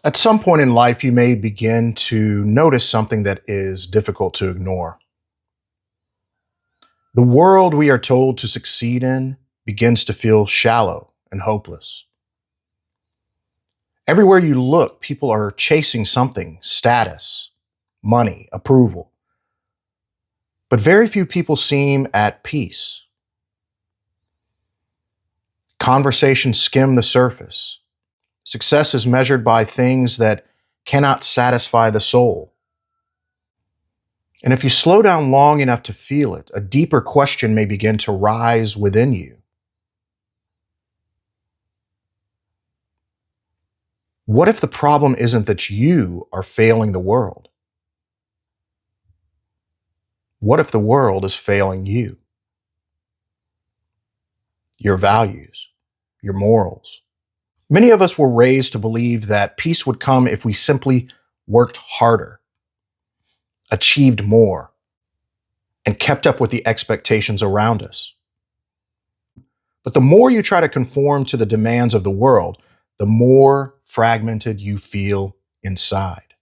At some point in life, you may begin to notice something that is difficult to ignore. The world we are told to succeed in begins to feel shallow and hopeless. Everywhere you look, people are chasing something: status, money, approval. But very few people seem at peace. Conversations skim the surface. Success is measured by things that cannot satisfy the soul. And if you slow down long enough to feel it, a deeper question may begin to rise within you. What if the problem isn't that you are failing the world? What if the world is failing you? Your values, your morals. Many of us were raised to believe that peace would come if we simply worked harder, achieved more, and kept up with the expectations around us. But the more you try to conform to the demands of the world, the more fragmented you feel inside.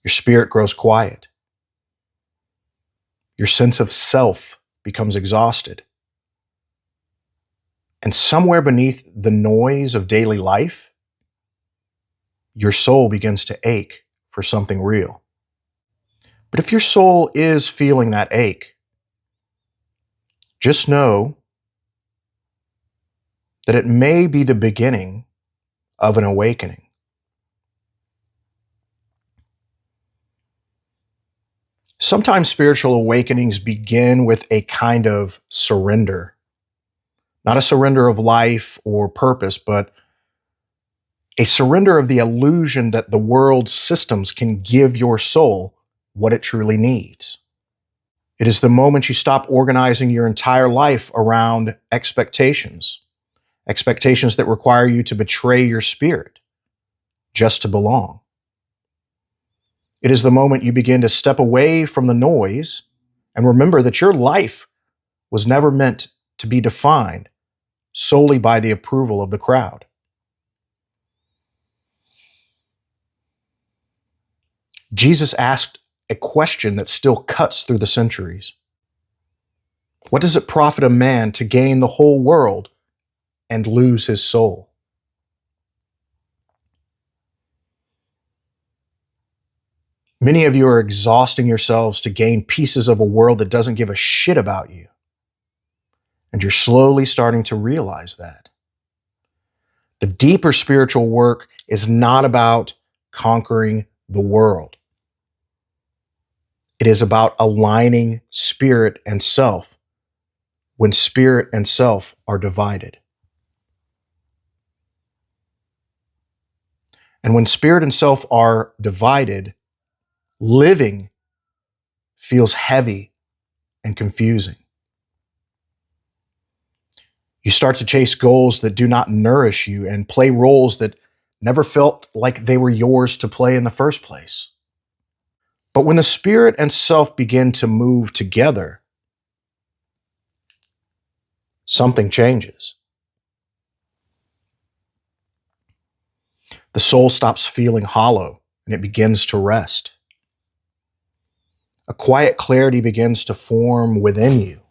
Your spirit grows quiet. Your sense of self becomes exhausted. And somewhere beneath the noise of daily life, your soul begins to ache for something real. But if your soul is feeling that ache, just know that it may be the beginning of an awakening. Sometimes spiritual awakenings begin with a kind of surrender, not a surrender of life or purpose, but a surrender of the illusion that the world's systems can give your soul what it truly needs. It is the moment you stop organizing your entire life around expectations, expectations that require you to betray your spirit just to belong. It is the moment you begin to step away from the noise and remember that your life was never meant to be defined solely by the approval of the crowd. Jesus asked a question that still cuts through the centuries. What does it profit a man to gain the whole world and lose his soul? Many of you are exhausting yourselves to gain pieces of a world that doesn't give a shit about you. And you're slowly starting to realize that. The deeper spiritual work is not about conquering the world. It is about aligning spirit and self when spirit and self are divided. And when spirit and self are divided, living feels heavy and confusing. You start to chase goals that do not nourish you and play roles that never felt like they were yours to play in the first place. But when the spirit and self begin to move together, something changes. The soul stops feeling hollow and it begins to rest. A quiet clarity begins to form within you.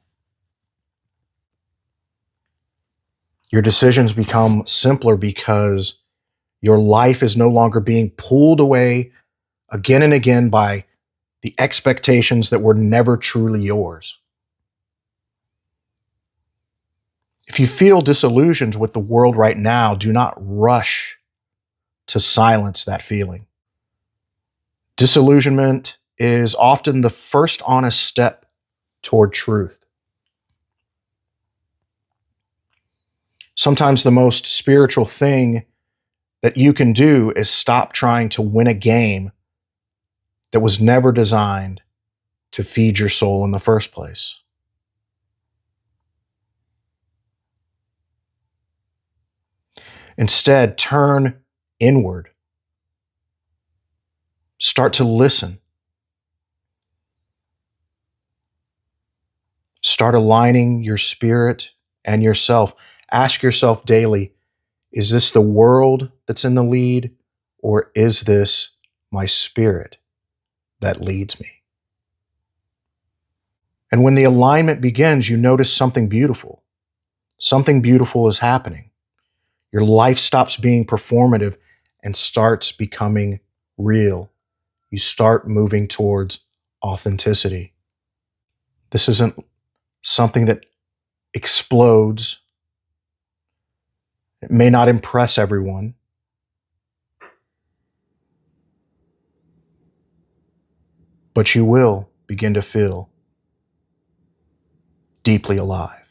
Your decisions become simpler because your life is no longer being pulled away again and again by the expectations that were never truly yours. If you feel disillusioned with the world right now, do not rush to silence that feeling. Disillusionment is often the first honest step toward truth. Sometimes the most spiritual thing that you can do is stop trying to win a game that was never designed to feed your soul in the first place. Instead, turn inward. Start to listen. Start aligning your spirit and yourself. Ask yourself daily, is this the world that's in the lead, or is this my spirit that leads me? And when the alignment begins, you notice something beautiful. Something beautiful is happening. Your life stops being performative and starts becoming real. You start moving towards authenticity. This isn't something that explodes. It may not impress everyone, but you will begin to feel deeply alive.